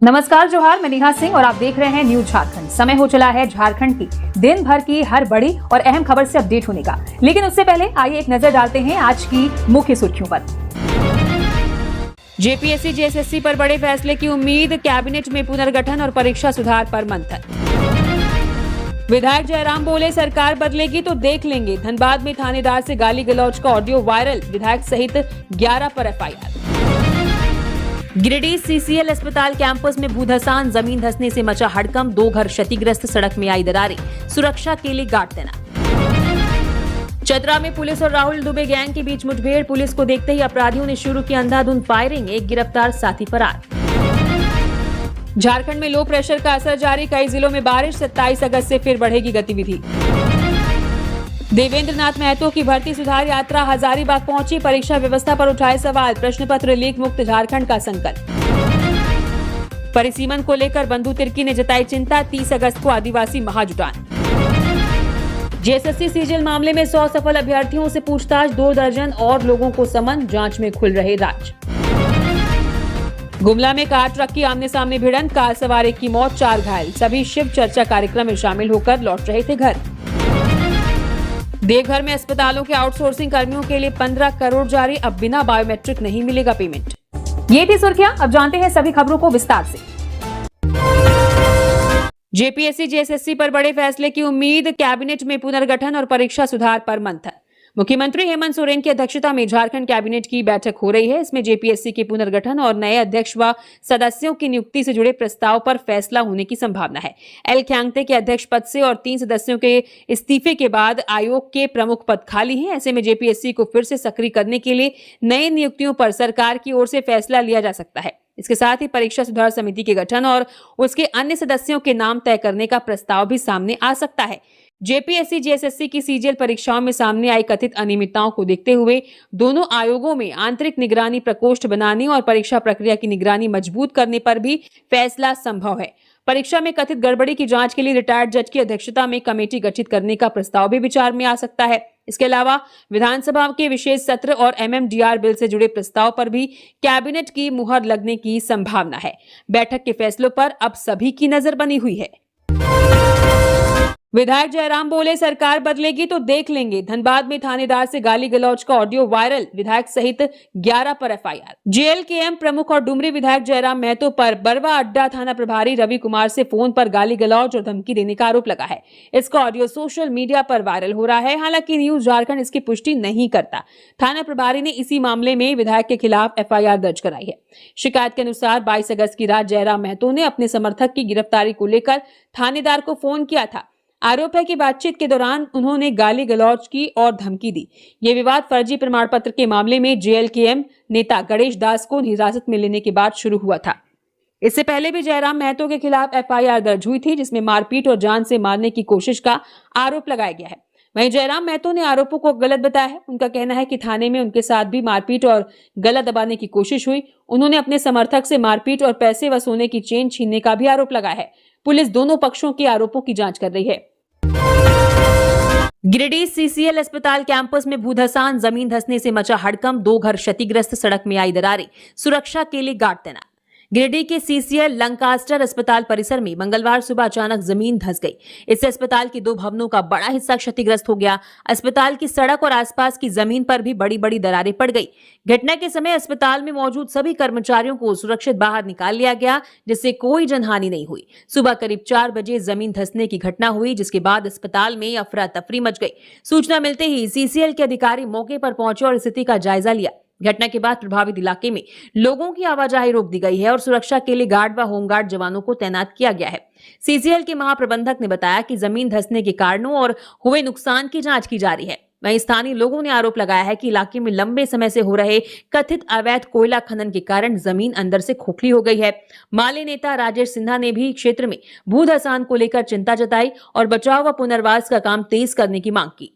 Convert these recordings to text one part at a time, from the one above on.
नमस्कार, जोहार। मैं नेहा सिंह और आप देख रहे हैं न्यूज झारखंड। समय हो चला है झारखंड की दिन भर की हर बड़ी और अहम खबर से अपडेट होने का, लेकिन उससे पहले आइए एक नजर डालते हैं आज की मुख्य सुर्खियों पर। जेपीएससी जेएसएससी पर बड़े फैसले की उम्मीद, कैबिनेट में पुनर्गठन और परीक्षा सुधार पर मंथन। विधायक जयराम बोले सरकार बदलेगी तो देख लेंगे, धनबाद में थानेदार से गाली गलौज का ऑडियो वायरल, विधायक सहित 11 पर एफआईआर। गिरिडीह सीसीएल अस्पताल कैंपस में भूधसान, जमीन धंसने से मचा हड़कंप, 2 घर क्षतिग्रस्त, सड़क में आई दरारें, सुरक्षा के लिए गार्ड तैनात। चतरा में पुलिस और राहुल दुबे गैंग के बीच मुठभेड़, पुलिस को देखते ही अपराधियों ने शुरू की अंधाधुंध फायरिंग, एक गिरफ्तार, साथी फरार। झारखंड में लो प्रेशर का असर जारी, कई जिलों में बारिश, 27 अगस्त से फिर बढ़ेगी गतिविधि। देवेंद्र नाथ महतो की भर्ती सुधार यात्रा हजारीबाग पहुंची, परीक्षा व्यवस्था पर उठाए सवाल, प्रश्न पत्र लीक मुक्त झारखंड का संकल्प। परिसीमन को लेकर बंधु तिर्की ने जताई चिंता, 30 अगस्त को आदिवासी महाजुटान। जेएसएससी सीजीएल मामले में 100 सफल अभ्यर्थियों से पूछताछ, 2 दर्जन और लोगों को समन, जांच में खुल रहे राज। गुमला में कार ट्रक की आमने सामने भिड़ंत, कार सवार एक की मौत, 4 घायल, सभी शिव चर्चा कार्यक्रम में शामिल होकर लौट रहे थे घर। देवघर में अस्पतालों के आउटसोर्सिंग कर्मियों के लिए 15 करोड़ जारी, अब बिना बायोमेट्रिक नहीं मिलेगा पेमेंट। ये थी सुर्खियां, अब जानते हैं सभी खबरों को विस्तार से। जेपीएससी जेएसएससी पर बड़े फैसले की उम्मीद, कैबिनेट में पुनर्गठन और परीक्षा सुधार पर मंथन। मुख्यमंत्री हेमंत सोरेन की अध्यक्षता में झारखंड कैबिनेट की बैठक हो रही है। इसमें जेपीएससी के पुनर्गठन और नए अध्यक्ष व सदस्यों की नियुक्ति से जुड़े प्रस्ताव पर फैसला होने की संभावना है। एल ख्यांगते के अध्यक्ष पद से और 3 सदस्यों के इस्तीफे के बाद आयोग के प्रमुख पद खाली हैं। ऐसे में जेपीएससी को फिर से सक्रिय करने के लिए नए नियुक्तियों पर सरकार की ओर से फैसला लिया जा सकता है। इसके साथ ही परीक्षा सुधार समिति के गठन और उसके अन्य सदस्यों के नाम तय करने का प्रस्ताव भी सामने आ सकता है। जेपीएससी जेएसएससी की सीजीएल परीक्षाओं में सामने आई कथित अनियमितताओं को देखते हुए दोनों आयोगों में आंतरिक निगरानी प्रकोष्ठ बनाने और परीक्षा प्रक्रिया की निगरानी मजबूत करने पर भी फैसला संभव है। परीक्षा में कथित गड़बड़ी की जांच के लिए रिटायर्ड जज की अध्यक्षता में कमेटी गठित करने का प्रस्ताव भी विचार में आ सकता है। इसके अलावा विधानसभा के विशेष सत्र और एमएमडीआर बिल से जुड़े प्रस्ताव पर भी कैबिनेट की मुहर लगने की संभावना है। बैठक के फैसलों पर अब सभी की नजर बनी हुई है। विधायक जयराम बोले सरकार बदलेगी तो देख लेंगे, धनबाद में थानेदार से गाली गलौज का ऑडियो वायरल, विधायक सहित 11 पर एफआईआर। जेएलकेएम प्रमुख और डुमरी विधायक जयराम महतो पर बरवा अड्डा थाना प्रभारी रवि कुमार से फोन पर गाली गलौज और धमकी देने का आरोप लगा है। इसका ऑडियो सोशल मीडिया पर वायरल हो रहा है। हालांकि न्यूज झारखंड इसकी पुष्टि नहीं करता। थाना प्रभारी ने इसी मामले में विधायक के खिलाफ एफआईआर दर्ज कराई है। शिकायत के अनुसार 22 अगस्त की रात जयराम महतो ने अपने समर्थक की गिरफ्तारी को लेकर थानेदार को फोन किया था। आरोप है कि बातचीत के दौरान उन्होंने गाली गलौज की और धमकी दी। ये विवाद फर्जी प्रमाण पत्र के मामले में जेएलकेएम नेता गणेश दास को हिरासत में लेने के बाद शुरू हुआ था। इससे पहले भी जयराम महतो के खिलाफ एफआईआर दर्ज हुई थी, जिसमें मारपीट और जान से मारने की कोशिश का आरोप लगाया गया है। वहीं जयराम महतो ने आरोपों को गलत बताया है। उनका कहना है कि थाने में उनके साथ भी मारपीट और गला दबाने की कोशिश हुई। उन्होंने अपने समर्थक से मारपीट और पैसे व सोने की चेन छीनने का भी आरोप लगाया है। पुलिस दोनों पक्षों के आरोपों की जांच कर रही है। गिरिडीह सीसीएल अस्पताल कैंपस में भूधसान, जमीन धंसने से मचा हड़कंप, 2 घर क्षतिग्रस्त, सड़क में आई दरारें, सुरक्षा के लिए गार्ड तैनात। गिरिडीह के सीसीएल लंकास्टर अस्पताल परिसर में मंगलवार सुबह अचानक जमीन धंस गई। इससे अस्पताल के 2 भवनों का बड़ा हिस्सा क्षतिग्रस्त हो गया। अस्पताल की सड़क और आसपास की जमीन पर भी बड़ी बड़ी दरारें पड़ गई। घटना के समय अस्पताल में मौजूद सभी कर्मचारियों को सुरक्षित बाहर निकाल लिया गया, जिससे कोई जनहानि नहीं हुई। सुबह करीब 4 बजे जमीन धंसने की घटना हुई, जिसके बाद अस्पताल में अफरा तफरी मच गई। सूचना मिलते ही सीसीएल के अधिकारी मौके पर पहुंचे और स्थिति का जायजा लिया। घटना के बाद प्रभावित इलाके में लोगों की आवाजाही रोक दी गई है और सुरक्षा के लिए गार्ड व होमगार्ड जवानों को तैनात किया गया है। सीसीएल के महाप्रबंधक ने बताया कि जमीन धंसने के कारणों और हुए नुकसान की जांच की जा रही है। वहीं स्थानीय लोगों ने आरोप लगाया है कि इलाके में लंबे समय से हो रहे कथित अवैध कोयला खनन के कारण जमीन अंदर से खोखली हो गई है। माले नेता राजेश सिन्हा ने भी क्षेत्र में भूधसान को लेकर चिंता जताई और बचाव व पुनर्वास का काम तेज करने की मांग की।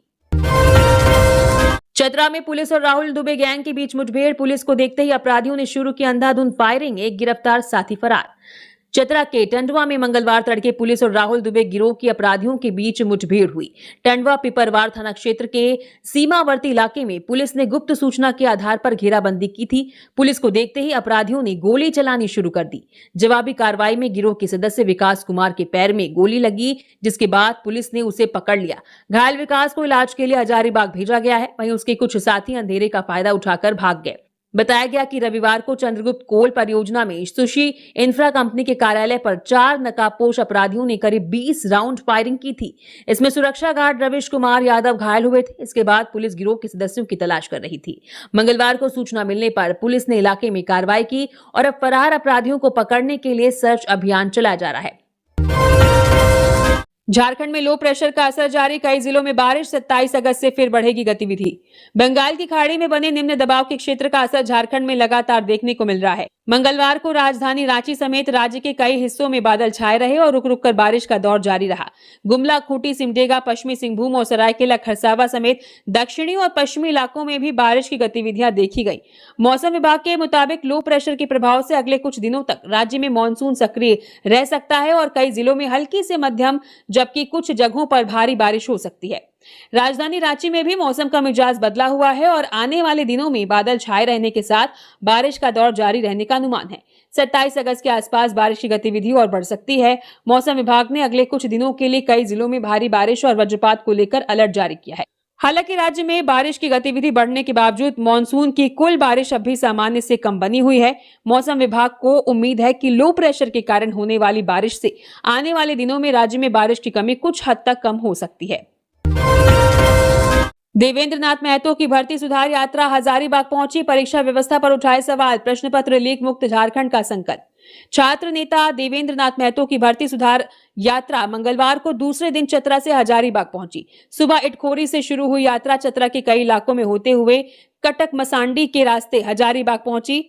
चतरा में पुलिस और राहुल दुबे गैंग के बीच मुठभेड़, पुलिस को देखते ही अपराधियों ने शुरू की अंधाधुंध फायरिंग, एक गिरफ्तार, साथी फरार। चतरा के टंडवा में मंगलवार तड़के पुलिस और राहुल दुबे गिरोह की अपराधियों के बीच मुठभेड़ हुई। टंडवा पिपरवार थाना क्षेत्र के सीमावर्ती इलाके में पुलिस ने गुप्त सूचना के आधार पर घेराबंदी की थी। पुलिस को देखते ही अपराधियों ने गोली चलानी शुरू कर दी। जवाबी कार्रवाई में गिरोह के सदस्य विकास कुमार के पैर में गोली लगी, जिसके बाद पुलिस ने उसे पकड़ लिया। घायल विकास को इलाज के लिए हजारीबाग भेजा गया है। वहीं उसके कुछ साथी अंधेरे का फायदा उठाकर भाग गए। बताया गया कि रविवार को चंद्रगुप्त कोल परियोजना में सुशी इंफ्रा कंपनी के कार्यालय पर 4 नकाबपोश अपराधियों ने करीब 20 राउंड फायरिंग की थी। इसमें सुरक्षा गार्ड रविश कुमार यादव घायल हुए थे। इसके बाद पुलिस गिरोह के सदस्यों की तलाश कर रही थी। मंगलवार को सूचना मिलने पर पुलिस ने इलाके में कार्रवाई की और अब फरार अपराधियों को पकड़ने के लिए सर्च अभियान चलाया जा रहा है। झारखंड में लो प्रेशर का असर जारी, कई जिलों में बारिश। 27 अगस्त से फिर बढ़ेगी गतिविधि। बंगाल की खाड़ी में बने निम्न दबाव के क्षेत्र का असर झारखंड में लगातार देखने को मिल रहा है। मंगलवार को राजधानी रांची समेत राज्य के कई हिस्सों में बादल छाए रहे और रुक रुक कर बारिश का दौर जारी रहा। गुमला, खूंटी, सिमडेगा, पश्चिमी सिंहभूम और सरायकेला खरसावा समेत दक्षिणी और पश्चिमी इलाकों में भी बारिश की गतिविधियां देखी गई। मौसम विभाग के मुताबिक लो प्रेशर के प्रभाव से अगले कुछ दिनों तक राज्य में मानसून सक्रिय रह सकता है और कई जिलों में हल्की से मध्यम जबकि कुछ जगहों पर भारी बारिश हो सकती है। राजधानी रांची में भी मौसम का मिजाज बदला हुआ है और आने वाले दिनों में बादल छाए रहने के साथ बारिश का दौर जारी रहने का अनुमान है। 27 अगस्त के आसपास बारिश की गतिविधि और बढ़ सकती है। मौसम विभाग ने अगले कुछ दिनों के लिए कई जिलों में भारी बारिश और वज्रपात को लेकर अलर्ट जारी किया है। हालांकि राज्य में बारिश की गतिविधि बढ़ने के बावजूद मानसून की कुल बारिश अब भी सामान्य से कम बनी हुई है। मौसम विभाग को उम्मीद है कि लो प्रेशर के कारण होने वाली बारिश से आने वाले दिनों में राज्य में बारिश की कमी कुछ हद तक कम हो सकती है। देवेंद्र नाथ महतो की भर्ती सुधार यात्रा हजारीबाग पहुंची, परीक्षा व्यवस्था पर उठाए सवाल, प्रश्न पत्र लीक मुक्त झारखंड का संकल्प। छात्र नेता देवेंद्र नाथ महतो की भर्ती सुधार यात्रा मंगलवार को दूसरे दिन चतरा से हजारीबाग पहुंची। सुबह इटखोरी से शुरू हुई यात्रा चतरा के कई इलाकों में होते हुए कटक मसांडी के रास्ते हजारीबाग पहुंची।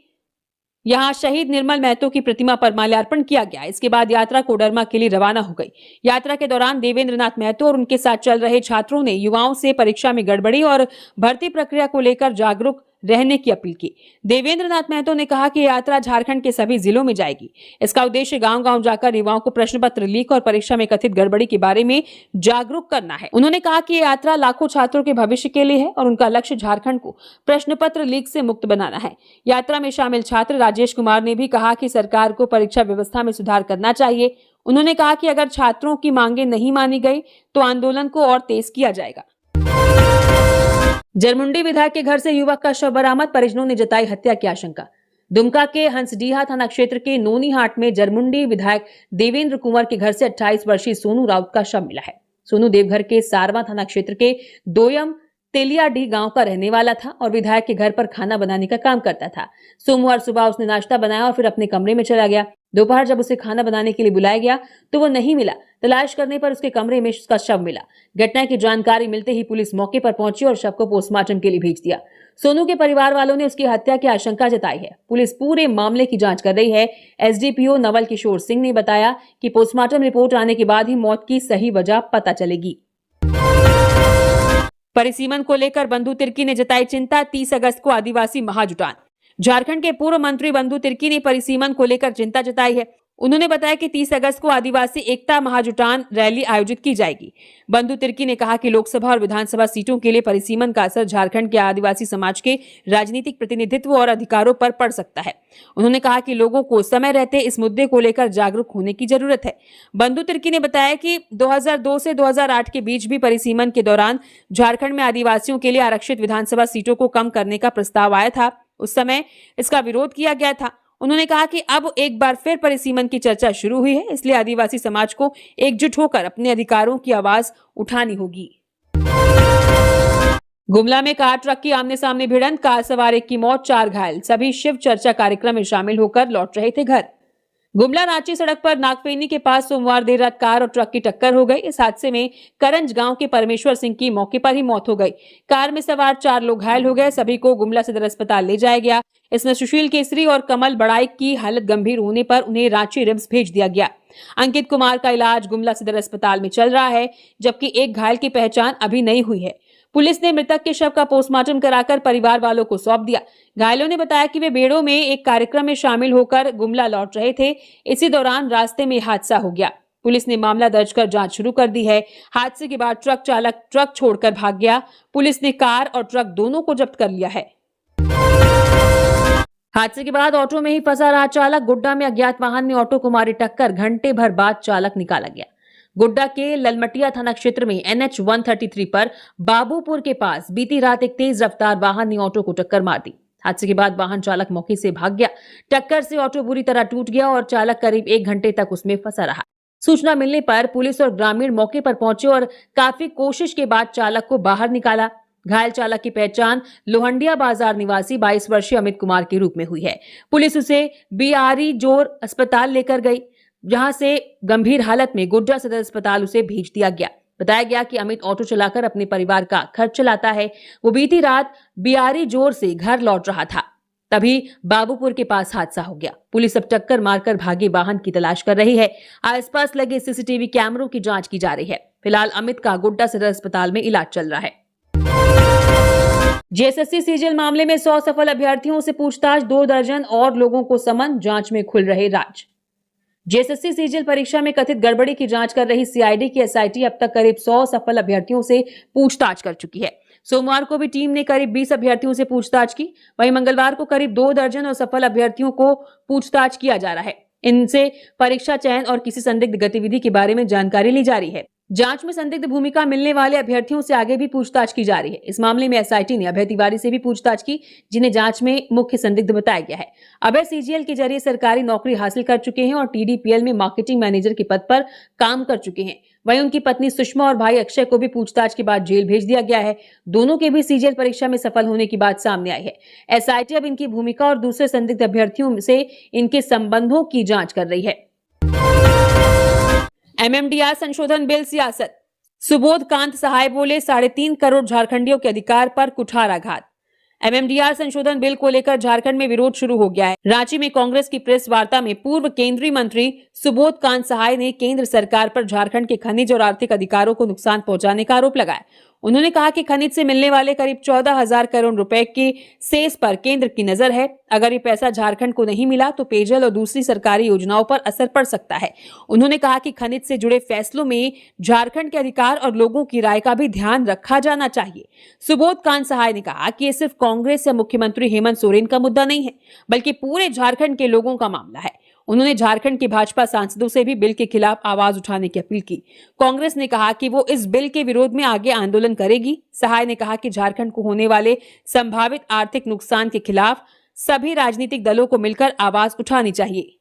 यहां शहीद निर्मल महतो की प्रतिमा पर माल्यार्पण किया गया। इसके बाद यात्रा कोडरमा के लिए रवाना हो गई। यात्रा के दौरान देवेंद्र नाथ महतो और उनके साथ चल रहे छात्रों ने युवाओं से परीक्षा में गड़बड़ी और भर्ती प्रक्रिया को लेकर जागरूक रहने की अपील की। देवेंद्र नाथ महतो ने कहा कि यात्रा झारखंड के सभी जिलों में जाएगी। इसका उद्देश्य गांव-गांव जाकर युवाओं को प्रश्न पत्र लीक और परीक्षा में कथित गड़बड़ी के बारे में जागरूक करना है। उन्होंने कहा कि ये यात्रा लाखों छात्रों के भविष्य के लिए है और उनका लक्ष्य झारखंड को प्रश्न पत्र लीक से मुक्त बनाना है। यात्रा में शामिल छात्र राजेश कुमार ने भी कहा कि सरकार को परीक्षा व्यवस्था में सुधार करना चाहिए। उन्होंने कहा कि अगर छात्रों की मांगे नहीं मानी गई तो आंदोलन को और तेज किया जाएगा। जरमुंडी विधायक के घर से युवक का शव बरामद, परिजनों ने जताई हत्या की आशंका। दुमका के हंसडीहा थाना क्षेत्र के नोनीहाट में जरमुंडी विधायक देवेंद्र कुंवर के घर से 28 वर्षीय सोनू राउत का शव मिला है। सोनू देवघर के सारवा थाना क्षेत्र के दोयम तेलियाडीह गांव का रहने वाला था और विधायक के घर पर खाना बनाने का काम करता था। सोमवार सुबह उसने नाश्ता बनाया और फिर अपने कमरे में चला गया। दोपहर जब उसे खाना बनाने के लिए बुलाया गया तो वो नहीं मिला। तलाश करने पर उसके कमरे में उसका शव मिला। घटना की जानकारी मिलते ही पुलिस मौके पर पहुंची और शव को पोस्टमार्टम के लिए भेज दिया। सोनू के परिवार वालों ने उसकी हत्या की आशंका जताई है। पुलिस पूरे मामले की जांच कर रही है। एसडीपीओ नवल किशोर सिंह ने बताया कि पोस्टमार्टम रिपोर्ट आने के बाद ही मौत की सही वजह पता चलेगी। परिसीमन को लेकर बंधु तिर्की ने जताई चिंता, 30 अगस्त को आदिवासी महाजुटान। झारखंड के पूर्व मंत्री बंधु तिर्की ने परिसीमन को लेकर चिंता जताई है। उन्होंने बताया कि 30 अगस्त को आदिवासी एकता महाजुटान रैली आयोजित की जाएगी। बंधु तिर्की ने कहा कि लोकसभा और विधानसभा सीटों के लिए परिसीमन का असर झारखंड के आदिवासी समाज के राजनीतिक प्रतिनिधित्व और अधिकारों पर पड़ सकता है। उन्होंने कहा कि लोगों को समय रहते इस मुद्दे को लेकर जागरूक होने की जरूरत है। बंधु तिर्की ने बताया कि 2002 से 2008 के बीच भी परिसीमन के दौरान झारखंड में आदिवासियों के लिए आरक्षित विधानसभा सीटों को कम करने का प्रस्ताव आया था। उस समय इसका विरोध किया गया था। उन्होंने कहा कि अब एक बार फिर परिसीमन की चर्चा शुरू हुई है, इसलिए आदिवासी समाज को एकजुट होकर अपने अधिकारों की आवाज उठानी होगी। गुमला में कार ट्रक की आमने सामने भिड़ंत, कार सवार एक की मौत, 4 घायल। सभी शिव चर्चा कार्यक्रम में शामिल होकर लौट रहे थे घर। गुमला रांची सड़क पर नागफेनी के पास सोमवार देर रात कार और ट्रक की टक्कर हो गई। इस हादसे में करंज गांव के परमेश्वर सिंह की मौके पर ही मौत हो गई। कार में सवार 4 लोग घायल हो गए। सभी को गुमला सदर अस्पताल ले जाया गया। इसमें सुशील केसरी और कमल बड़ाई की हालत गंभीर होने पर उन्हें रांची रिम्स भेज दिया गया। अंकित कुमार का इलाज गुमला सदर अस्पताल में चल रहा है, जबकि एक घायल की पहचान अभी नहीं हुई है। पुलिस ने मृतक के शव का पोस्टमार्टम कराकर परिवार वालों को सौंप दिया। घायलों ने बताया कि वे बेड़ो में एक कार्यक्रम में शामिल होकर गुमला लौट रहे थे। इसी दौरान रास्ते में हादसा हो गया। पुलिस ने मामला दर्ज कर जांच शुरू कर दी है। हादसे के बाद ट्रक चालक ट्रक छोड़कर भाग गया। पुलिस ने कार और ट्रक दोनों को जब्त कर लिया है। हादसे के बाद ऑटो में ही फंसा रहा चालक। गोड्डा में अज्ञात वाहन ने ऑटो को मारी टक्कर। घंटे भर बाद चालक निकाला गया। गोड्डा के ललमटिया थाना क्षेत्र में NH 133 पर बाबूपुर के पास बीती रात एक तेज रफ्तार वाहन ने ऑटो को टक्कर मार दी। हादसे के बाद वाहन चालक मौके से भाग गया। टक्कर से ऑटो बुरी तरह टूट गया और चालक करीब 1 घंटे तक उसमें फंसा रहा। सूचना मिलने पर पुलिस और ग्रामीण मौके पर पहुंचे और काफी कोशिश के बाद चालक को बाहर निकाला। घायल चालक की पहचान लोहंडिया बाजार निवासी 22 वर्षीय अमित कुमार के रूप में हुई है। पुलिस उसे बीआरई जोर अस्पताल लेकर गई, जहां से गंभीर हालत में गोड्डा सदर अस्पताल उसे भेज दिया गया। बताया गया कि अमित ऑटो चलाकर अपने परिवार का खर्च चलाता है। वो बीती रात बीआरई जोर से घर लौट रहा था, तभी बाबूपुर के पास हादसा हो गया। पुलिस अब टक्कर मारकर भागे वाहन की तलाश कर रही है। आसपास लगे सीसीटीवी कैमरों की जांच की जा रही है। फिलहाल अमित का गोड्डा सदर अस्पताल में इलाज चल रहा है। जेएसएससी सीजीएल मामले में 100 सफल अभ्यर्थियों से पूछताछ, 2 दर्जन और लोगों को समन, जांच में खुल रहे राज। जेएसएससी सीजीएल परीक्षा में कथित गड़बड़ी की जांच कर रही सीआईडी की एसआईटी अब तक करीब 100 सफल अभ्यर्थियों से पूछताछ कर चुकी है। सोमवार को भी टीम ने करीब 20 अभ्यर्थियों से पूछताछ की। वहीं मंगलवार को करीब 2 दर्जन और सफल अभ्यर्थियों को पूछताछ किया जा रहा है। इनसे परीक्षा चयन और किसी संदिग्ध गतिविधि के बारे में जानकारी ली जा रही है। जांच में संदिग्ध भूमिका मिलने वाले अभ्यर्थियों से आगे भी पूछताछ की जा रही है। इस मामले में एसआईटी ने अभय तिवारी से भी पूछताछ की, जिन्हें जांच में मुख्य संदिग्ध बताया गया है। अभय सीजीएल के जरिए सरकारी नौकरी हासिल कर चुके हैं और टीडीपीएल में मार्केटिंग मैनेजर के पद पर काम कर चुके हैं। वहीं उनकी पत्नी सुषमा और भाई अक्षय को भी पूछताछ के बाद जेल भेज दिया गया है। दोनों के भी सीजीएल परीक्षा में सफल होने की बात सामने आई है। एसआईटी अब इनकी भूमिका और दूसरे संदिग्ध अभ्यर्थियों से इनके संबंधों की जांच कर रही है। एमएमडीआर संशोधन बिल सियासत, सुबोध कांत सहाय बोले 3.5 करोड़ झारखंडियों के अधिकार पर कुठाराघात। एमएमडीआर संशोधन बिल को लेकर झारखंड में विरोध शुरू हो गया है। रांची में कांग्रेस की प्रेस वार्ता में पूर्व केंद्रीय मंत्री सुबोध कांत सहाय ने केंद्र सरकार पर झारखंड के खनिज और आर्थिक अधिकारों को नुकसान पहुंचाने का आरोप लगाया। उन्होंने कहा कि खनिज से मिलने वाले करीब 14,000 करोड़ रुपए के सेस पर केंद्र की नजर है। अगर ये पैसा झारखंड को नहीं मिला तो पेयजल और दूसरी सरकारी योजनाओं पर असर पड़ सकता है। उन्होंने कहा कि खनिज से जुड़े फैसलों में झारखंड के अधिकार और लोगों की राय का भी ध्यान रखा जाना चाहिए। सुबोध कांत सहाय ने कहा कि ये सिर्फ कांग्रेस या मुख्यमंत्री हेमंत सोरेन का मुद्दा नहीं है, बल्कि पूरे झारखंड के लोगों का मामला है। उन्होंने झारखंड के भाजपा सांसदों से भी बिल के खिलाफ आवाज उठाने की अपील की। कांग्रेस ने कहा कि वो इस बिल के विरोध में आगे आंदोलन करेगी। सहाय ने कहा कि झारखंड को होने वाले संभावित आर्थिक नुकसान के खिलाफ सभी राजनीतिक दलों को मिलकर आवाज उठानी चाहिए।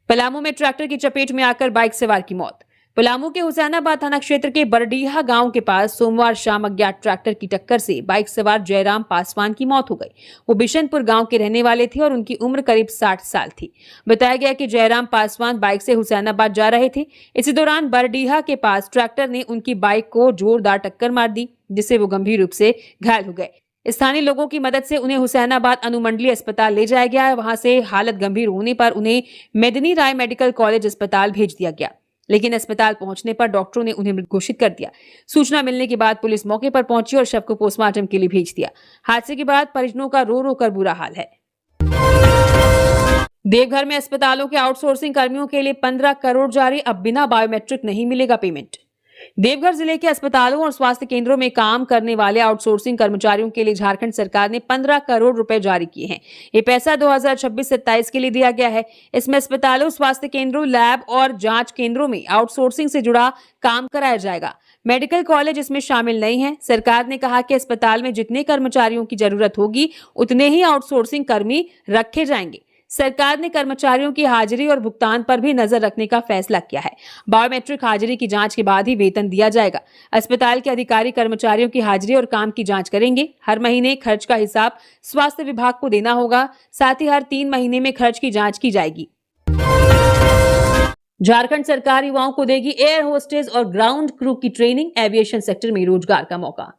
पलामू में ट्रैक्टर की चपेट में आकर बाइक सवार की मौत। पलामू के हुसैनाबाद थाना क्षेत्र के बरडीहा गांव के पास सोमवार शाम अज्ञात ट्रैक्टर की टक्कर से बाइक सवार जयराम पासवान की मौत हो गई। वो बिशनपुर गांव के रहने वाले थे और उनकी उम्र करीब 60 साल थी। बताया गया कि जयराम पासवान बाइक से हुसैनाबाद जा रहे थे। इसी दौरान बरडीहा के पास ट्रैक्टर ने उनकी बाइक को जोरदार टक्कर मार दी, जिससे वो गंभीर रूप से घायल हो गए। स्थानीय लोगों की मदद से उन्हें हुसैनाबाद अनुमंडलीय अस्पताल ले जाया गया। वहां से हालत गंभीर होने पर उन्हें मेदिनी राय मेडिकल कॉलेज अस्पताल भेज दिया गया, लेकिन अस्पताल पहुंचने पर डॉक्टरों ने उन्हें मृत घोषित कर दिया। सूचना मिलने के बाद पुलिस मौके पर पहुंची और शव को पोस्टमार्टम के लिए भेज दिया। हादसे के बाद परिजनों का रो रो कर बुरा हाल है। देवघर में अस्पतालों के आउटसोर्सिंग कर्मियों के लिए 15 करोड़ जारी, अब बिना बायोमेट्रिक नहीं मिलेगा पेमेंट। देवघर जिले के अस्पतालों और स्वास्थ्य केंद्रों में काम करने वाले आउटसोर्सिंग कर्मचारियों के लिए झारखंड सरकार ने 15 करोड़ रुपए जारी किए हैं। ये पैसा 2026-27 के लिए दिया गया है। इसमें अस्पतालों, स्वास्थ्य केंद्रों, लैब और जांच केंद्रों में आउटसोर्सिंग से जुड़ा काम कराया जाएगा। मेडिकल कॉलेज इसमें शामिल नहीं है। सरकार ने कहा कि अस्पताल में जितने कर्मचारियों की जरूरत होगी उतने ही आउटसोर्सिंग कर्मी रखे जाएंगे। सरकार ने कर्मचारियों की हाजिरी और भुगतान पर भी नजर रखने का फैसला किया है। बायोमेट्रिक हाजिरी की जांच के बाद ही वेतन दिया जाएगा। अस्पताल के अधिकारी कर्मचारियों की हाजिरी और काम की जांच करेंगे। हर महीने खर्च का हिसाब स्वास्थ्य विभाग को देना होगा। साथ ही हर 3 महीने में खर्च की जांच की जाएगी। झारखंड सरकार युवाओं को देगी एयर होस्टेस और ग्राउंड क्रू की ट्रेनिंग, एविएशन सेक्टर में रोजगार का मौका।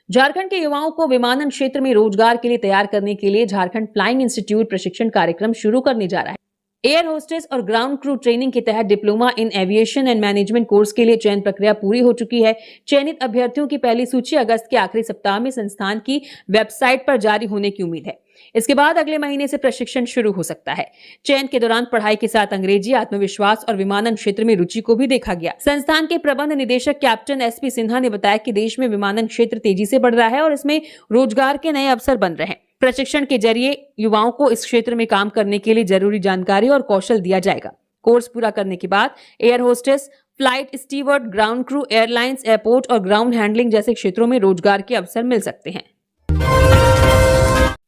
झारखंड के युवाओं को विमानन क्षेत्र में रोजगार के लिए तैयार करने के लिए झारखंड फ्लाइंग इंस्टीट्यूट प्रशिक्षण कार्यक्रम शुरू करने जा रहा है। एयर होस्टेस और ग्राउंड क्रू ट्रेनिंग के तहत diploma in aviation and management course के लिए चयन प्रक्रिया पूरी हो चुकी है। चयनित अभ्यर्थियों की पहली सूची अगस्त के आखिरी सप्ताह में संस्थान की वेबसाइट पर जारी होने की उम्मीद है। इसके बाद अगले महीने से प्रशिक्षण शुरू हो सकता है। चयन के दौरान पढ़ाई के साथ अंग्रेजी, आत्मविश्वास और विमानन क्षेत्र में रुचि को भी देखा गया। संस्थान के प्रबंध निदेशक कैप्टन एसपी सिन्हा ने बताया कि देश में विमानन क्षेत्र तेजी से बढ़ रहा है और इसमें रोजगार के नए अवसर बन रहे हैं। प्रशिक्षण के जरिए युवाओं को इस क्षेत्र में काम करने के लिए जरूरी जानकारी और कौशल दिया जाएगा। कोर्स पूरा करने के बाद air hostess, flight steward, ground crew, airlines, airport और ग्राउंड हैंडलिंग जैसे क्षेत्रों में रोजगार के अवसर मिल सकते हैं।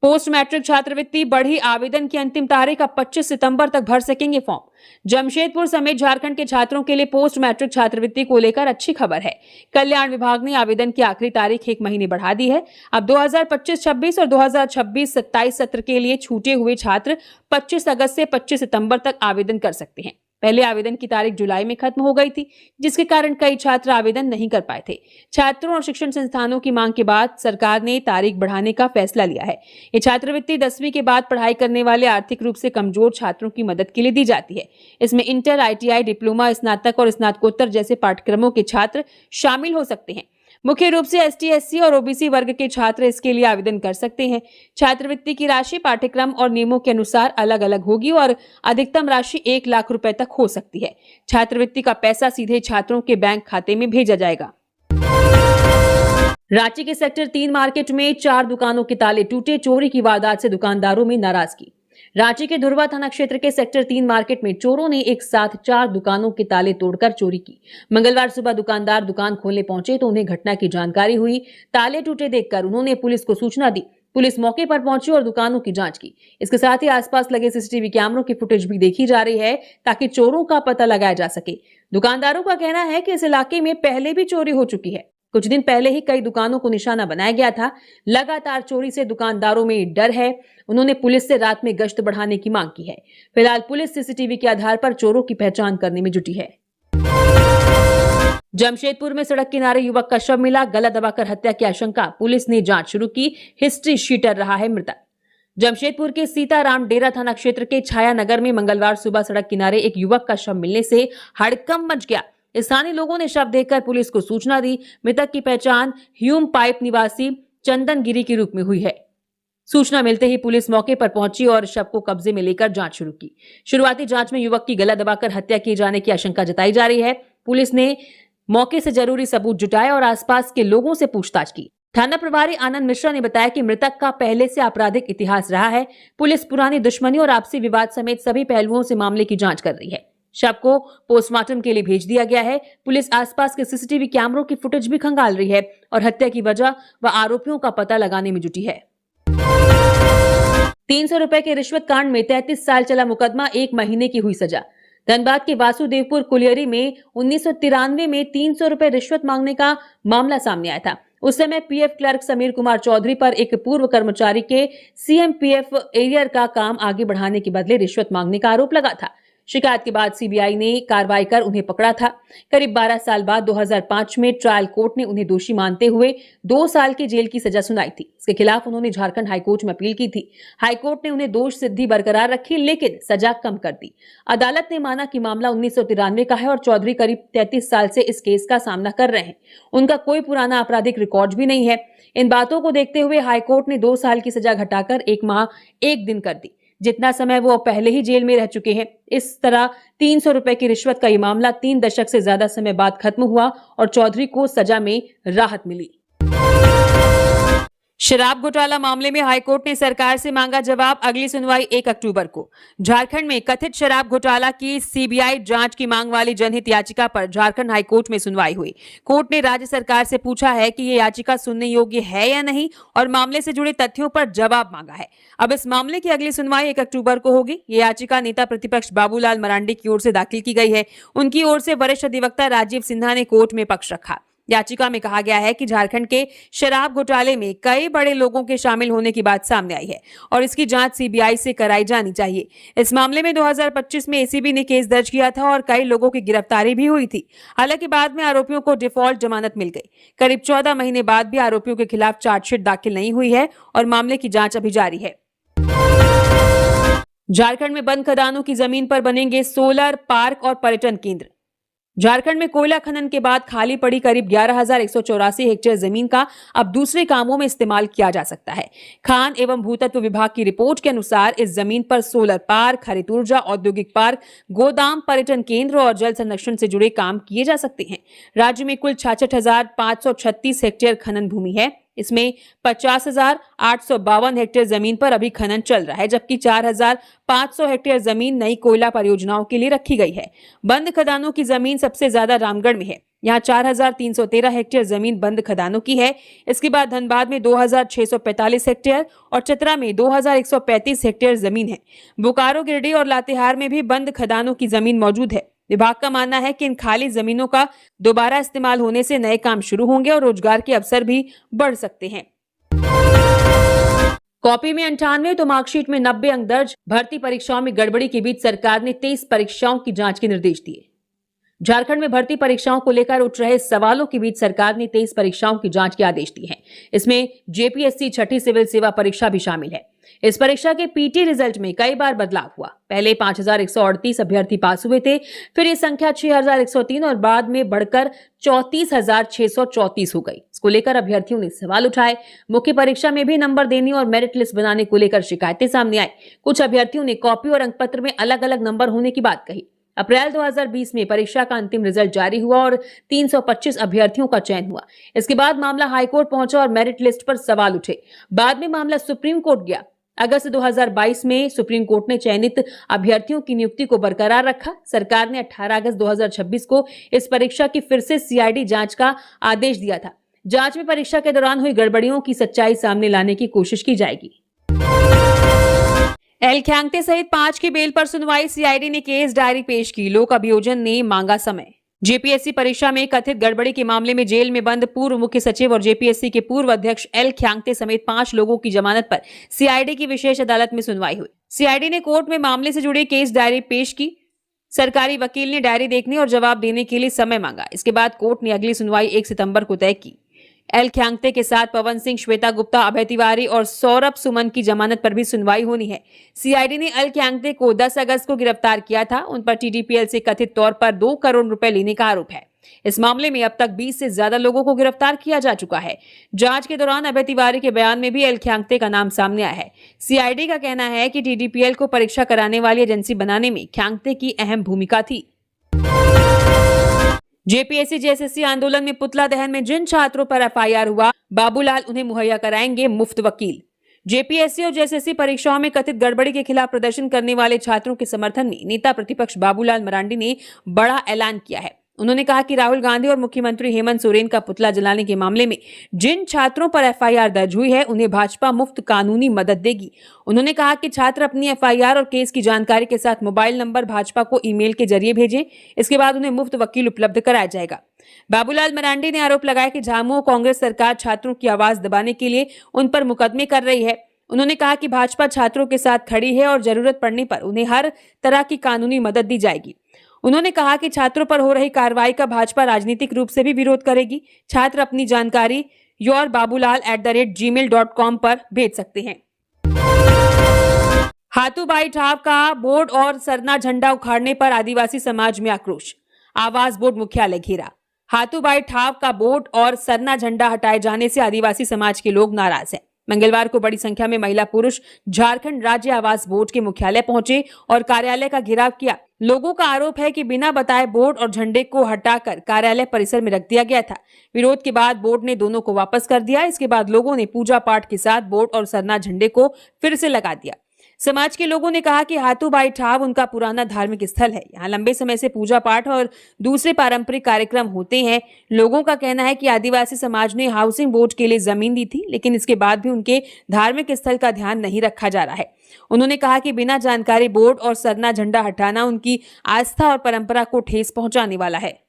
पोस्ट मैट्रिक छात्रवृत्ति बढ़ी, आवेदन की अंतिम तारीख अब 25 सितंबर तक भर सकेंगे फॉर्म। जमशेदपुर समेत झारखंड के छात्रों के लिए पोस्ट मैट्रिक छात्रवृत्ति को लेकर अच्छी खबर है। कल्याण विभाग ने आवेदन की आखिरी तारीख 1 महीने बढ़ा दी है। अब 2025-26 और 2026-27 सत्र के लिए छूटे हुए छात्र 25 अगस्त से 25 सितंबर तक आवेदन कर सकते हैं। पहले आवेदन की तारीख जुलाई में खत्म हो गई थी, जिसके कारण कई छात्र आवेदन नहीं कर पाए थे। छात्रों और शिक्षण संस्थानों की मांग के बाद सरकार ने तारीख बढ़ाने का फैसला लिया है। ये छात्रवृत्ति 10वीं के बाद पढ़ाई करने वाले आर्थिक रूप से कमजोर छात्रों की मदद के लिए दी जाती है। इसमें इंटर, आईटीआई, डिप्लोमा, स्नातक और स्नातकोत्तर जैसे पाठ्यक्रमों के छात्र शामिल हो सकते हैं। मुख्य रूप से एसटी, एससी और ओबीसी वर्ग के छात्र इसके लिए आवेदन कर सकते हैं। छात्रवृत्ति की राशि पाठ्यक्रम और नियमों के अनुसार अलग अलग होगी और अधिकतम राशि 1 लाख रुपए तक हो सकती है। छात्रवृत्ति का पैसा सीधे छात्रों के बैंक खाते में भेजा जाएगा। रांची के सेक्टर 3 मार्केट में 4 दुकानों के ताले टूटे, चोरी की वारदात से दुकानदारों में नाराजगी। रांची के धुरवा थाना क्षेत्र के सेक्टर 3 मार्केट में चोरों ने एक साथ 4 दुकानों के ताले तोड़कर चोरी की। मंगलवार सुबह दुकानदार दुकान खोलने पहुंचे तो उन्हें घटना की जानकारी हुई। ताले टूटे देखकर उन्होंने पुलिस को सूचना दी। पुलिस मौके पर पहुंची और दुकानों की जांच की। इसके साथ ही आसपास लगे सीसीटीवी कैमरों की फुटेज भी देखी जा रही है ताकि चोरों का पता लगाया जा सके। दुकानदारों का कहना है कि इस इलाके में पहले भी चोरी हो चुकी है। कुछ दिन पहले ही कई दुकानों को निशाना बनाया गया था। लगातार चोरी से दुकानदारों में डर है। उन्होंने पुलिस से रात में गश्त बढ़ाने की मांग की है। फिलहाल पुलिस सीसीटीवी के आधार पर चोरों की पहचान करने में जुटी है। जमशेदपुर में सड़क किनारे युवक का शव मिला, गला दबाकर हत्या की आशंका। पुलिस ने जांच शुरू की। हिस्ट्री शीटर रहा है मृतक। जमशेदपुर के सीताराम डेरा थाना क्षेत्र के छाया नगर में मंगलवार सुबह सड़क किनारे एक युवक का शव मिलने से हड़कंप मच गया। स्थानीय लोगों ने शव देखकर पुलिस को सूचना दी। मृतक की पहचान ह्यूम पाइप निवासी चंदन गिरी के रूप में हुई है। सूचना मिलते ही पुलिस मौके पर पहुंची और शव को कब्जे में लेकर जांच शुरू की। शुरुआती जांच में युवक की गला दबाकर हत्या किए जाने की आशंका जताई जा रही है। पुलिस ने मौके से जरूरी सबूत जुटाए और आसपास के लोगों से पूछताछ की। थाना प्रभारी आनंद मिश्रा ने बताया कि मृतक का पहले से आपराधिक इतिहास रहा है। पुलिस पुरानी दुश्मनी और आपसी विवाद समेत सभी पहलुओं से मामले की जांच कर रही है। शव को पोस्टमार्टम के लिए भेज दिया गया है। पुलिस आसपास के सीसीटीवी कैमरों की फुटेज भी खंगाल रही है और हत्या की वजह व आरोपियों का पता लगाने में जुटी है। 300 रुपए के रिश्वत कांड में 33 साल चला मुकदमा, 1 महीने की हुई सजा। धनबाद के वासुदेवपुर कुलियरी में 1993 में 300 रुपए रिश्वत मांगने का मामला सामने आया था। उस समय पीएफ क्लर्क समीर कुमार चौधरी पर एक पूर्व कर्मचारी के सीएमपीएफ एरियर का काम आगे बढ़ाने के बदले रिश्वत मांगने का आरोप लगा था। शिकायत के बाद सीबीआई ने कार्रवाई कर उन्हें पकड़ा था। करीब 12 साल बाद 2005 में ट्रायल कोर्ट ने उन्हें दोषी मानते हुए 2 साल की जेल की सजा सुनाई थी। इसके खिलाफ उन्होंने झारखंड हाईकोर्ट में अपील की थी। हाईकोर्ट ने उन्हें दोष सिद्धि बरकरार रखी, लेकिन सजा कम कर दी। अदालत ने माना कि मामला 1993 का है और चौधरी करीब 33 साल से इस केस का सामना कर रहे हैं। उनका कोई पुराना आपराधिक रिकॉर्ड भी नहीं है। इन बातों को देखते हुए हाईकोर्ट ने 2 साल की सजा घटाकर 1 माह 1 दिन कर दी, जितना समय वो पहले ही जेल में रह चुके हैं। इस तरह 300 रुपए की रिश्वत का ये मामला 3 दशक से ज्यादा समय बाद खत्म हुआ और चौधरी को सजा में राहत मिली। शराब घोटाला मामले में हाईकोर्ट ने सरकार से मांगा जवाब, अगली सुनवाई 1 अक्टूबर को। झारखंड में कथित शराब घोटाला की सीबीआई जांच की मांग वाली जनहित याचिका पर झारखंड हाईकोर्ट में सुनवाई हुई। कोर्ट ने राज्य सरकार से पूछा है कि ये याचिका सुनने योग्य है या नहीं और मामले से जुड़े तथ्यों पर जवाब मांगा है। अब इस मामले की अगली सुनवाई 1 अक्टूबर को होगी। ये याचिका नेता प्रतिपक्ष बाबूलाल मरांडी की ओर से दाखिल की गई है। उनकी ओर से वरिष्ठ अधिवक्ता राजीव सिन्हा ने कोर्ट में पक्ष रखा। याचिका में कहा गया है कि झारखंड के शराब घोटाले में कई बड़े लोगों के शामिल होने की बात सामने आई है और इसकी जांच सीबीआई से कराई जानी चाहिए। इस मामले में 2025 में एसीबी ने केस दर्ज किया था और कई लोगों की गिरफ्तारी भी हुई थी। हालांकि बाद में आरोपियों को डिफॉल्ट जमानत मिल गई। करीब 14 महीने बाद भी आरोपियों के खिलाफ चार्जशीट दाखिल नहीं हुई है और मामले की जांच अभी जारी है। झारखंड में बंद खदानों की जमीन पर बनेंगे सोलर पार्क और पर्यटन केंद्र। झारखंड में कोयला खनन के बाद खाली पड़ी करीब 11,184 हेक्टेयर जमीन का अब दूसरे कामों में इस्तेमाल किया जा सकता है। खान एवं भूतत्व विभाग की रिपोर्ट के अनुसार इस जमीन पर सोलर पार्क, हरित ऊर्जा, औद्योगिक पार्क, गोदाम, पर्यटन केंद्र और जल संरक्षण से जुड़े काम किए जा सकते हैं। राज्य में कुल 66,536 हेक्टेयर खनन भूमि है। इसमें 50,852 हेक्टेयर जमीन पर अभी खनन चल रहा है, जबकि 4,500 हेक्टेयर जमीन नई कोयला परियोजनाओं के लिए रखी गई है। बंद खदानों की जमीन सबसे ज्यादा रामगढ़ में है। यहाँ 4,313 हेक्टेयर जमीन बंद खदानों की है। इसके बाद धनबाद में 2,645 हेक्टेयर और चतरा में 2,135 हेक्टेयर जमीन है। बोकारो, गिरिडीह और लातेहार में भी बंद खदानों की जमीन मौजूद है। विभाग का मानना है कि इन खाली जमीनों का दोबारा इस्तेमाल होने से नए काम शुरू होंगे और रोजगार के अवसर भी बढ़ सकते हैं। कॉपी में 98 तो मार्कशीट में 90 अंक दर्ज। भर्ती परीक्षाओं में गड़बड़ी के बीच सरकार ने 23 परीक्षाओं की जांच के निर्देश दिए। झारखंड में भर्ती परीक्षाओं को लेकर उठ रहे सवालों के बीच सरकार ने 23 परीक्षाओं की जांच के आदेश दिए हैं। इसमें जेपीएससी छठी सिविल सेवा परीक्षा भी शामिल है। इस परीक्षा के पीटी रिजल्ट में कई बार बदलाव हुआ। पहले 5,138 अभ्यर्थी पास हुए थे, फिर ये संख्या 6,103 और बाद में बढ़कर 34,634 हो गई। इसको लेकर अभ्यर्थियों ने सवाल उठाए। मुख्य परीक्षा में भी नंबर देने और मेरिट लिस्ट बनाने को लेकर शिकायतें सामने आई। कुछ अभ्यर्थियों ने कॉपी और अंकपत्र में अलग अलग नंबर होने की बात कही। अप्रैल 2020 में परीक्षा का अंतिम रिजल्ट जारी हुआ और 325 अभ्यर्थियों का चयन हुआ। इसके बाद मामला हाईकोर्ट पहुंचा और मेरिट लिस्ट पर सवाल उठे। बाद में मामला सुप्रीम कोर्ट गया। अगस्त 2022 में सुप्रीम कोर्ट ने चयनित अभ्यर्थियों की नियुक्ति को बरकरार रखा। सरकार ने 18 अगस्त 2026 को इस परीक्षा की फिर से सीआईडी जांच का आदेश दिया था। जांच में परीक्षा के दौरान हुई गड़बड़ियों की सच्चाई सामने लाने की कोशिश की जाएगी। एल ख्यांगते सहित 5 की बेल पर सुनवाई। सीआईडी ने केस डायरी पेश की। लोक अभियोजन ने मांगा समय। जेपीएससी परीक्षा में कथित गड़बड़ी के मामले में जेल में बंद पूर्व मुख्य सचिव और जेपीएससी के पूर्व अध्यक्ष एल ख्यांगते समेत 5 लोगों की जमानत पर सीआईडी की विशेष अदालत में सुनवाई हुई। सीआईडी ने कोर्ट में मामले से जुड़ी केस डायरी पेश की। सरकारी वकील ने डायरी देखने और जवाब देने के लिए समय मांगा। इसके बाद कोर्ट ने अगली सुनवाई 1 सितंबर को तय की। एल ख्यांगते के साथ पवन सिंह, श्वेता गुप्ता, अभय तिवारी और सौरभ सुमन की जमानत पर भी सुनवाई होनी है। सीआईडी ने एल ख्यांगते को 10 अगस्त को गिरफ्तार किया था। उन पर टीडीपीएल से कथित तौर पर 2 करोड़ रुपए लेने का आरोप है। इस मामले में अब तक 20 से ज्यादा लोगों को गिरफ्तार किया जा चुका है। जांच के दौरान अभय तिवारी के बयान में भी एल ख्यांगते का नाम सामने आया है। सीआईडी का कहना है कि टीडीपीएल को परीक्षा कराने वाली एजेंसी बनाने में ख्यांगते की अहम भूमिका थी। जेपीएससी जेएसएससी आंदोलन में पुतला दहन में जिन छात्रों पर एफआईआर हुआ, बाबूलाल उन्हें मुहैया कराएंगे मुफ्त वकील। जेपीएससी और जेएसएससी परीक्षाओं में कथित गड़बड़ी के खिलाफ प्रदर्शन करने वाले छात्रों के समर्थन में नेता प्रतिपक्ष बाबूलाल मरांडी ने बड़ा ऐलान किया है। उन्होंने कहा कि राहुल गांधी और मुख्यमंत्री हेमंत सोरेन का पुतला जलाने के मामले में जिन छात्रों पर एफआईआर दर्ज हुई है, उन्हें भाजपा मुफ्त कानूनी मदद देगी। उन्होंने कहा कि छात्र अपनी एफआईआर और केस की जानकारी के साथ मोबाइल नंबर भाजपा को ईमेल के जरिए भेजें। इसके बाद उन्हें मुफ्त वकील उपलब्ध कराया जाएगा। बाबूलाल मरांडी ने आरोप लगाया कि झामुमो कांग्रेस सरकार छात्रों की आवाज दबाने के लिए उन पर मुकदमे कर रही है। उन्होंने कहा कि भाजपा छात्रों के साथ खड़ी है और जरूरत पड़ने पर उन्हें हर तरह की कानूनी मदद दी जाएगी। उन्होंने कहा कि छात्रों पर हो रही कार्रवाई का भाजपा राजनीतिक रूप से भी विरोध करेगी। छात्र अपनी जानकारी yourbabullal@gmail.com पर भेज सकते हैं। हाथूबाई ठाव का बोर्ड और सरना झंडा उखाड़ने पर आदिवासी समाज में आक्रोश। आवास बोर्ड मुख्यालय घेरा। हाथूबाई ठाव का बोर्ड और सरना झंडा हटाए जाने से आदिवासी समाज के लोग नाराज हैं। मंगलवार को बड़ी संख्या में महिला पुरुष झारखंड राज्य आवास बोर्ड के मुख्यालय पहुंचे और कार्यालय का घेराव किया। लोगों का आरोप है कि बिना बताए बोर्ड और झंडे को हटाकर कार्यालय परिसर में रख दिया गया था। विरोध के बाद बोर्ड ने दोनों को वापस कर दिया। इसके बाद लोगों ने पूजा पाठ के साथ बोर्ड और सरना झंडे को फिर से लगा दिया। समाज के लोगों ने कहा कि हाथूबाई ठाव उनका पुराना धार्मिक स्थल है। यहाँ लंबे समय से पूजा पाठ और दूसरे पारंपरिक कार्यक्रम होते हैं। लोगों का कहना है कि आदिवासी समाज ने हाउसिंग बोर्ड के लिए जमीन दी थी, लेकिन इसके बाद भी उनके धार्मिक स्थल का ध्यान नहीं रखा जा रहा है। उन्होंने कहा कि बिना जानकारी बोर्ड और सरना झंडा हटाना उनकी आस्था और परंपरा को ठेस पहुंचाने वाला है।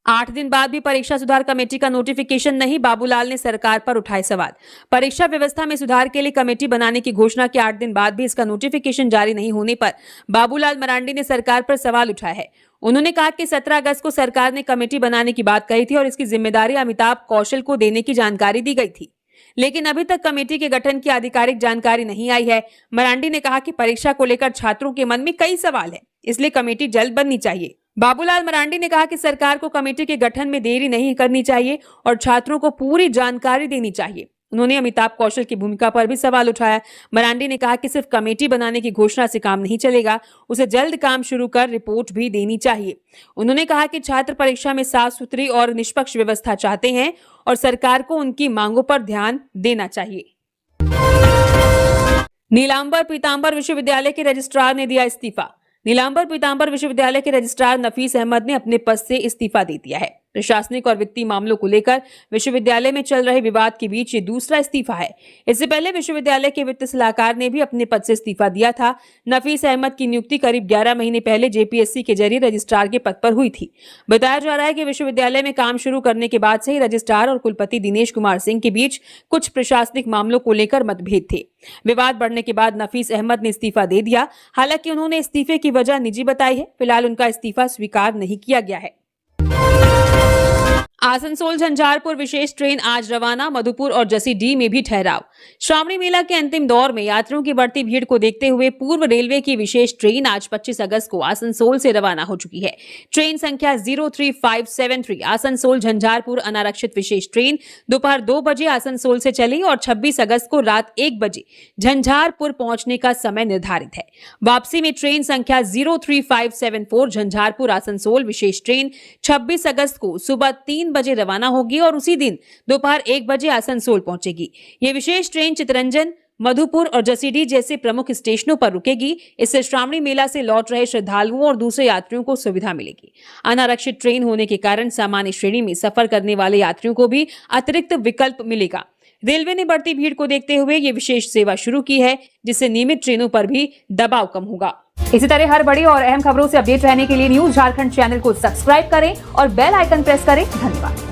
8 दिन बाद भी परीक्षा सुधार कमेटी का नोटिफिकेशन नहीं, बाबूलाल ने सरकार पर उठाए सवाल। परीक्षा व्यवस्था में सुधार के लिए कमेटी बनाने की घोषणा के 8 दिन बाद भी इसका नोटिफिकेशन जारी नहीं होने पर बाबूलाल मरांडी ने सरकार पर सवाल उठाया है। उन्होंने कहा कि 17 अगस्त को सरकार ने कमेटी बनाने की बात कही थी और इसकी जिम्मेदारी अमिताभ कौशल को देने की जानकारी दी गई थी। लेकिन अभी तक कमेटी के गठन की आधिकारिक जानकारी नहीं आई है। मरांडी ने कहा कि परीक्षा को लेकर छात्रों के मन में कई सवाल है, इसलिए कमेटी जल्द बननी चाहिए। बाबूलाल मरांडी ने कहा कि सरकार को कमेटी के गठन में देरी नहीं करनी चाहिए और छात्रों को पूरी जानकारी देनी चाहिए। उन्होंने अमिताभ कौशल की भूमिका पर भी सवाल उठाया। मरांडी ने कहा कि सिर्फ कमेटी बनाने की घोषणा से काम नहीं चलेगा, उसे जल्द काम शुरू कर रिपोर्ट भी देनी चाहिए। उन्होंने कहा कि छात्र परीक्षा में साफ सुथरी और निष्पक्ष व्यवस्था चाहते हैं और सरकार को उनकी मांगों पर ध्यान देना चाहिए। नीलांबर पीतांबर विश्वविद्यालय के रजिस्ट्रार ने दिया इस्तीफा। नीलांबर पीतांबर विश्वविद्यालय के रजिस्ट्रार नफीस अहमद ने अपने पद से इस्तीफा दे दिया है। प्रशासनिक और वित्तीय मामलों को लेकर विश्वविद्यालय में चल रहे विवाद के बीच ये दूसरा इस्तीफा है। इससे पहले विश्वविद्यालय के वित्त सलाहकार ने भी अपने पद से इस्तीफा दिया था। नफीस अहमद की नियुक्ति करीब 11 महीने पहले जेपीएससी के जरिए रजिस्ट्रार के पद पर हुई थी। बताया जा रहा है कि विश्वविद्यालय में काम शुरू करने के बाद से ही रजिस्ट्रार और कुलपति दिनेश कुमार सिंह के बीच कुछ प्रशासनिक मामलों को लेकर मतभेद थे। विवाद बढ़ने के बाद नफीस अहमद ने इस्तीफा दे दिया। हालांकि उन्होंने इस्तीफे की वजह निजी बताई है। फिलहाल उनका इस्तीफा स्वीकार नहीं किया गया है। आसनसोल झंझारपुर विशेष ट्रेन आज रवाना, मधुपुर और जसीडीह में भी ठहराव। श्रावणी मेला के अंतिम दौर में यात्रियों की बढ़ती भीड़ को देखते हुए पूर्व रेलवे की विशेष ट्रेन आज 25 अगस्त को आसनसोल से रवाना हो चुकी है। ट्रेन संख्या 03573 आसनसोल झंझारपुर अनारक्षित विशेष ट्रेन दोपहर 2 बजे आसनसोल से चली और 26 अगस्त को रात 1 बजे झंझारपुर पहुंचने का समय निर्धारित है। वापसी में ट्रेन संख्या 03574 झंझारपुर आसनसोल विशेष ट्रेन 26 अगस्त को सुबह 3 बजे रवाना होगी और उसी दिन दोपहर 1 बजे आसनसोल पहुंचेगी। ये विशेष ट्रेन चितरंजन, मधुपुर और जसीडीह जैसे प्रमुख स्टेशनों पर रुकेगी। इससे श्रावणी मेला से लौट रहे श्रद्धालुओं और दूसरे यात्रियों को सुविधा मिलेगी। अनारक्षित ट्रेन होने के कारण सामान्य श्रेणी में सफर करने वाले यात्रियों को भी अतिरिक्त विकल्प मिलेगा। रेलवे ने बढ़ती भीड़ को देखते हुए ये विशेष सेवा शुरू की है, जिससे नियमित ट्रेनों पर भी दबाव कम होगा। इसी तरह हर बड़ी और अहम खबरों से अपडेट रहने के लिए न्यूज झारखंड चैनल को सब्सक्राइब करें और बेल आइकन प्रेस करें। धन्यवाद।